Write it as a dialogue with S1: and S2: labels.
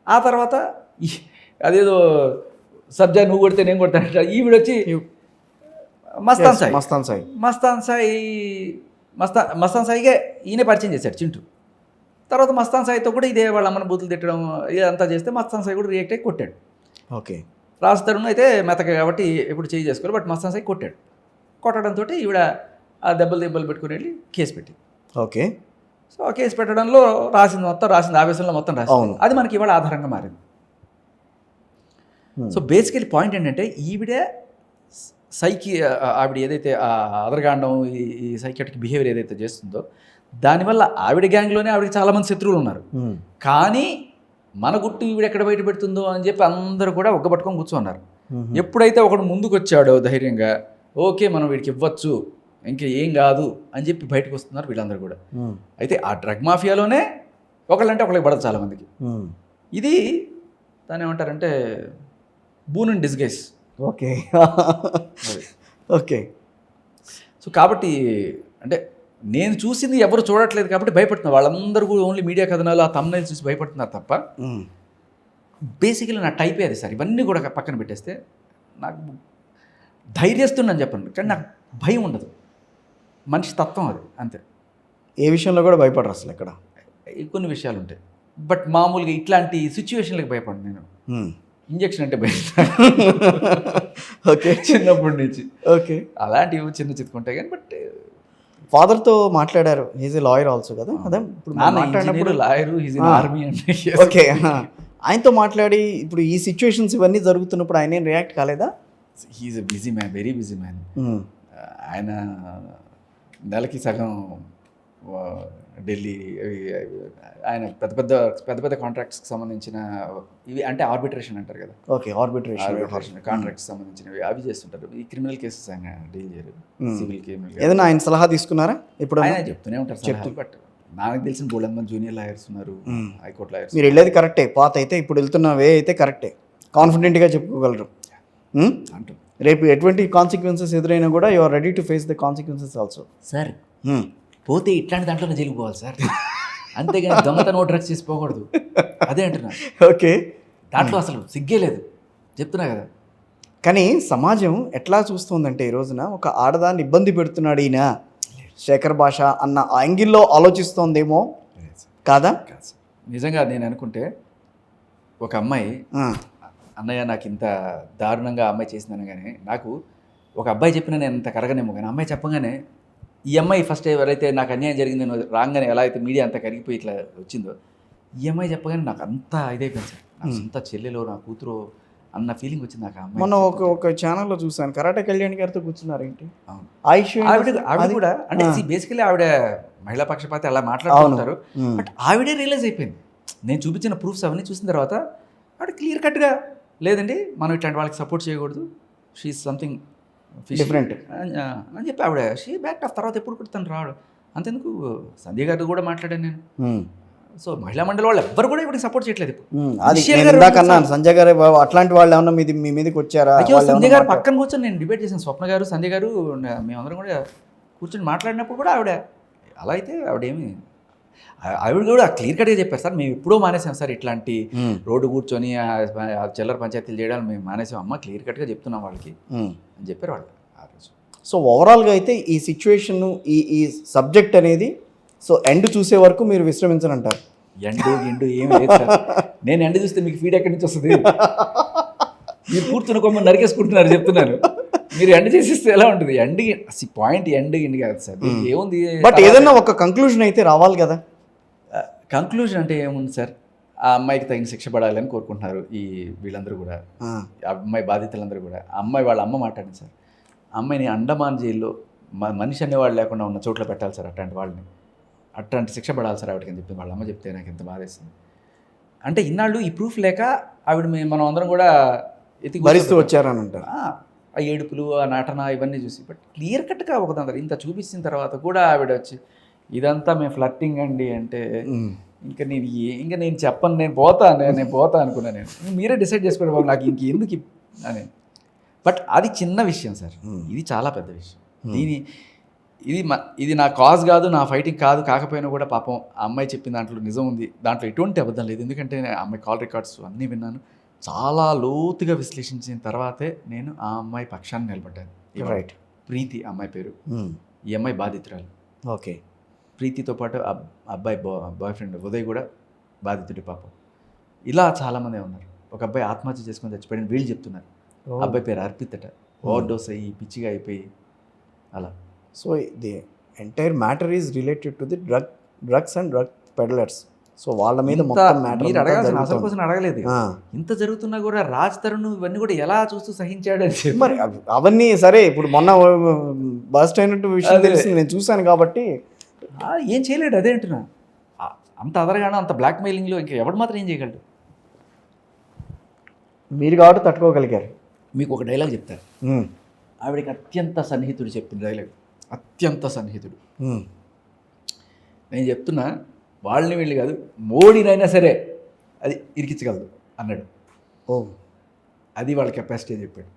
S1: ఆ తర్వాత అదేదో సబ్జా నువ్వు కొడితే నేను కొడతాను ఈవిడొచ్చి మస్తాన్ సాయి మస్తాన్ సాయిగా ఈయన పరిచయం చేశాడు చింటూ. తర్వాత మస్తాన్ సాయితో కూడా ఇదే వాళ్ళ అమ్మని బూతులు తిట్టడం ఇదంతా చేస్తే మస్తాన్ సాయి కూడా రియాక్ట్ అయ్యి కొట్టాడు.
S2: ఓకే.
S1: రాజతరుణ్ అయితే మెతక కాబట్టి ఎప్పుడు చేయి చేసుకోవాలి, బట్ మస్తాన్ సాయి కొట్టాడు. కొట్టడంతో ఈవిడ ఆ దెబ్బలు పెట్టుకుని వెళ్ళి కేసు పెట్టింది.
S2: ఓకే.
S1: సో ఆ కేసు పెట్టడంలో రాసింది ఆవేశంలో మొత్తం రాసింది. అది మనకి ఇవాళ ఆధారంగా మారింది. సో బేసికలీ పాయింట్ ఏంటంటే ఆవిడ ఏదైతే అదరగాండం ఈ సైకియాట్రిక్ బిహేవియర్ ఏదైతే చేస్తుందో దానివల్ల ఆవిడ గ్యాంగ్లోనే ఆవిడకి చాలామంది శత్రువులు ఉన్నారు. కానీ మన గుట్టు ఈవిడ ఎక్కడ బయట పెడుతుందో అని చెప్పి అందరూ కూడా ఒగ్గబట్టుకొని కూర్చున్నారు. ఎప్పుడైతే ఒకడు ముందుకు వచ్చాడో ధైర్యంగా ఓకే మనం వీడికి ఇవ్వచ్చు ఇంకా ఏం కాదు అని చెప్పి బయటకు వస్తున్నారు వీళ్ళందరూ కూడా. అయితే ఆ డ్రగ్ మాఫియాలోనే ఒకళ్ళంటే ఒకళ్ళకి పడదు చాలామందికి. ఇది దాన్ని ఏమంటారంటే boon and disguise.
S2: Okay. Okay.
S1: So కాబట్టి అంటే నేను చూసింది ఎవరు చూడట్లేదు కాబట్టి భయపడుతున్నారు వాళ్ళందరూ కూడా. ఓన్లీ మీడియా కథనాలు ఆ తమ్నైల్ చూసి భయపడుతున్నారు తప్ప బేసికలీ నా టైపే అది సార్. ఇవన్నీ కూడా పక్కన పెట్టేస్తే నాకు ధైర్యస్తుందని చెప్పండి, కానీ నాకు భయం ఉండదు. మనిషి తత్వం అది అంతే.
S2: ఏ విషయంలో కూడా భయపడరు అసలు ఎక్కడ.
S1: కొన్ని విషయాలు ఉంటాయి, బట్ మామూలుగా ఇట్లాంటి సిచ్యువేషన్లకు భయపడను నేను. ఇంజక్షన్ అంటే భయపడతాను.
S2: ఓకే.
S1: చిన్నప్పటి నుంచి.
S2: ఓకే.
S1: అలాంటివి చిన్న చిత్తుకుంటాయి కానీ బట్
S2: ఫాదర్తో మాట్లాడారు. ఈజ్ ఏ లాయర్ ఆల్సో కదా. అదే ఇప్పుడు
S1: మాట్లాడినప్పుడు లాయరు ఈజ్ ఇన్ ఆర్మీ అంటే.
S2: ఓకే. ఆయనతో మాట్లాడి ఇప్పుడు ఈ సిచ్యువేషన్స్ ఇవన్నీ జరుగుతున్నప్పుడు ఆయన ఏం రియాక్ట్ కాలేదా?
S1: He is a busy man, very busy man. ఆయన నెలకి సగం ఢిల్లీ, ఆయన పెద్ద పెద్ద కాంట్రాక్ట్స్కి సంబంధించిన ఇవి అంటే ఆర్బిట్రేషన్ అంటారు కదా.
S2: ఓకే. ఆర్బిట్రేషన్
S1: కాంట్రాక్ట్స్ సంబంధించినవి అవి చేస్తుంటారు. ఈ క్రిమినల్ కేసెస్ ఆయన డీల్ చేయరు, సివిల్ క్రిమినల్.
S2: ఏదైనా ఆయన సలహా తీసుకున్నారా? ఇప్పుడు
S1: ఆయన చెప్తూనే ఉంటారు, బట్ నాకు తెలిసిన బోల్డ్ మంది జూనియర్ లాయర్స్ ఉన్నారు, హైకోర్టు లాయర్స్.
S2: మీరు వెళ్ళేది కరెక్టే, పాత అయితే ఇప్పుడు వెళ్తున్న వే అయితే కరెక్టే, కాన్ఫిడెంట్గా చెప్పుకోగలరు.
S1: అంటూ
S2: రేపు ఎటువంటి కాన్సిక్వెన్సెస్ ఎదురైనా కూడా you are ready to face the consequences also.
S1: Sir పోతే ఇట్లాంటి దాంట్లోనే జైలుకు పోవాలి సార్, అంతేగాని దొంగతనం డ్రగ్స్ చేసి పోకూడదు. అదే అంటున్నా.
S2: ఓకే.
S1: దాంట్లో అసలు సిగ్గే లేదు, చెప్తున్నా కదా.
S2: కానీ సమాజం ఎట్లా చూస్తుందంటే ఈ రోజున ఒక ఆడదాన్ని ఇబ్బంది పెడుతున్నాడు ఈయన శేఖర్ భాష అన్న యాంగిల్లో ఆలోచిస్తోందేమో కాదా?
S1: నిజంగా నేను అనుకుంటే ఒక అమ్మాయి అన్నయ్య నాకు ఇంత దారుణంగా అమ్మాయి చేసిందని, కానీ నాకు ఒక అబ్బాయి చెప్పినా నేను అంత కరగనేమో, కానీ అమ్మాయి చెప్పగానే ఈ అమ్మాయి ఫస్ట్ ఎవరైతే నాకు అన్యాయం జరిగింది రాగానే ఎలా అయితే మీడియా అంతా కరిగిపోయి ఇట్లా వచ్చిందో, ఈ అమ్మాయి చెప్పగానే నాకు అంతా ఇదైపోయింది సార్. నాకు సొంత చెల్లెలో నా కూతురు అన్న ఫీలింగ్ వచ్చింది నాకు. అమ్మాయి
S2: మొన్న ఒక ఛానల్లో చూసాను, కరాటే కళ్యాణ్ గారితో కూర్చున్నారు ఏంటి.
S1: అవును.
S2: ఆవిడ
S1: కూడా అంటే బేసికలీ ఆవిడ మహిళా పక్షపాతి అలా మాట్లాడుతుంటారు, బట్ ఆవిడే రియలైజ్ అయిపోయింది. నేను చూపించిన ప్రూఫ్స్ అవన్నీ చూసిన తర్వాత ఆవిడ క్లియర్ కట్గా లేదండి మనం ఇట్లాంటి వాళ్ళకి సపోర్ట్ చేయకూడదు, షీ ఈజ్ సంథింగ్
S2: డిఫరెంట్
S1: అని చెప్పి ఆవిడ షీ బ్యాక్ ఆఫ్. తర్వాత ఎప్పుడు కూడా తను రావడం అంతెందుకు సంధ్య గారితో కూడా మాట్లాడాను నేను. సో మహిళా మండలి వాళ్ళు ఎవ్వరు కూడా ఇప్పుడు సపోర్ట్ చేయట్లేదు.
S2: ఇప్పుడు సంజయ్ గారు అట్లాంటి వాళ్ళు ఏమన్నా మీ మీదకి వచ్చారా?
S1: సంజయ్ గారు పక్కన కూర్చొని నేను డిబేట్ చేశాను, స్వప్న గారు సంజయ్ గారు మేమందరం కూడా కూర్చొని మాట్లాడినప్పుడు కూడా ఆవిడ అలా అయితే ఆవిడ కూడా క్లియర్ కట్గా చెప్పారు, సార్ మేము ఎప్పుడో మానేసాం సార్ ఇట్లాంటి రోడ్డు కూర్చొని చిల్లర పంచాయతీలు చేయడానికి మేము మానేసాం అమ్మ, క్లియర్ కట్గా చెప్తున్నాం వాళ్ళకి అని చెప్పారు వాళ్ళు ఆ రోజు.
S2: సో ఓవరాల్గా అయితే ఈ సిచ్యువేషన్ ఈ సబ్జెక్ట్ అనేది సో ఎండ్ చూసే వరకు మీరు విశ్రమించనంటారు?
S1: ఎండు ఏమి లేదు సార్. నేను ఎండ్ చూస్తే మీకు ఫీడ్ ఎక్కడి నుంచి వస్తుంది? మీరు కూర్చుని కొమ్మని నరికేసుకుంటున్నారు చెప్తున్నాను. మీరు ఎండ్ చేసిస్తే ఎలా ఉంటుంది? పాయింట్ ఎండ్ కాదు సార్, ఏముంది.
S2: బట్ ఏదన్నా ఒక కంక్లూజన్ అయితే రావాలి కదా.
S1: కంక్లూజన్ అంటే ఏముంది సార్, ఆ అమ్మాయికి తగిన శిక్ష పడాలని కోరుకుంటున్నారు ఈ వీళ్ళందరూ కూడా, అమ్మాయి బాధితులందరూ కూడా. ఆ అమ్మాయి వాళ్ళ అమ్మ మాట్లాడింది సార్, అమ్మాయిని అండమాన్ జైల్లో మనిషి అనేవాళ్ళు లేకుండా ఉన్న చోట్ల పెట్టాలి సార్, అట్లాంటి శిక్ష పడాలి సార్ ఆవిడకి అని చెప్పి వాళ్ళ అమ్మ చెప్తే నాకు ఎంత బాధేసింది. అంటే ఇన్నాళ్ళు ఈ ప్రూఫ్ లేక ఆవిడ మనం అందరం కూడా
S2: భరిస్తూ వచ్చారని అంటారు.
S1: ఆ ఏడుపులు ఆ నటన ఇవన్నీ చూసి, బట్ క్లియర్ కట్గా ఒకదందరూ ఇంత చూపించిన తర్వాత కూడా ఆవిడ వచ్చి ఇదంతా మేము ఫ్లర్టింగ్ అండి అంటే ఇంకా నేను చెప్పను, నేను పోతా అనుకున్నాను. నేను మీరే డిసైడ్ చేసుకోండి బాబు నాకు ఇంకెందుకు అని. బట్ అది చిన్న విషయం సార్, ఇది చాలా పెద్ద విషయం. ఇది నా కాజ్ కాదు, నా ఫైటింగ్ కాదు. కాకపోయినా కూడా పాపం ఆ అమ్మాయి చెప్పిన దాంట్లో నిజం ఉంది, దాంట్లో ఎటువంటి అబద్ధం లేదు. ఎందుకంటే నేను ఆ అమ్మాయి కాల్ రికార్డ్స్ అన్నీ విన్నాను. చాలా లోతుగా విశ్లేషించిన తర్వాతే నేను ఆ అమ్మాయి పక్షాన్ని నిలబడ్డాను.
S2: రైట్.
S1: ప్రీతి అమ్మాయి పేరు. ఈ అమ్మాయి బాధితురాలు.
S2: ఓకే.
S1: ప్రీతితో పాటు అబ్బాయి బాయ్ ఫ్రెండ్ ఉదయ్ కూడా బాధితుడి పాపం. ఇలా చాలామంది ఉన్నారు. ఒక అబ్బాయి ఆత్మహత్య చేసుకొని చచ్చిపోయాడని వీళ్ళు చెప్తున్నారు. అబ్బాయి పేరు అర్పిత్ అట. ఓవర్ డోస్ అయ్యి పిచ్చిగా అయిపోయి అలా.
S2: So the entire matter is related to the drugs and drug peddlers. So వాళ్ళ మీద మొత్తం మ్యాటర్
S1: మీరు అడగాల్సిన అసలు కోసం అడగలేదు. ఇంత జరుగుతున్నా కూడా రాజ్ తరుణ్ ఇవన్నీ కూడా ఎలా చూస్తూ సహించాడని చెప్పి
S2: మరి అవన్నీ సరే. ఇప్పుడు మొన్న బస్ట్ అయినట్టు విషయం తెలిసింది, నేను చూశాను కాబట్టి.
S1: ఏం చేయలేడు, అదే అంటున్నా. అంత అదరగాను, అంత బ్లాక్ మెయిలింగ్లో ఇంకా ఎవడు మాత్రం ఏం చేయగలడు?
S2: మీరు కాబట్టి తట్టుకోగలిగారు.
S1: మీకు ఒక డైలాగ్ చెప్తారు. ఆవిడకి అత్యంత సన్నిహితుడు చెప్పిన డైలాగ్. అత్యంత సన్నిహితుడు. నేను చెప్తున్నా, వాళ్ళని వీళ్ళు కాదు, మోడీనైనా సరే అది ఇరికించగలదు అన్నాడు.
S2: ఓ,
S1: అది వాళ్ళ కెపాసిటీ అని చెప్పాడు.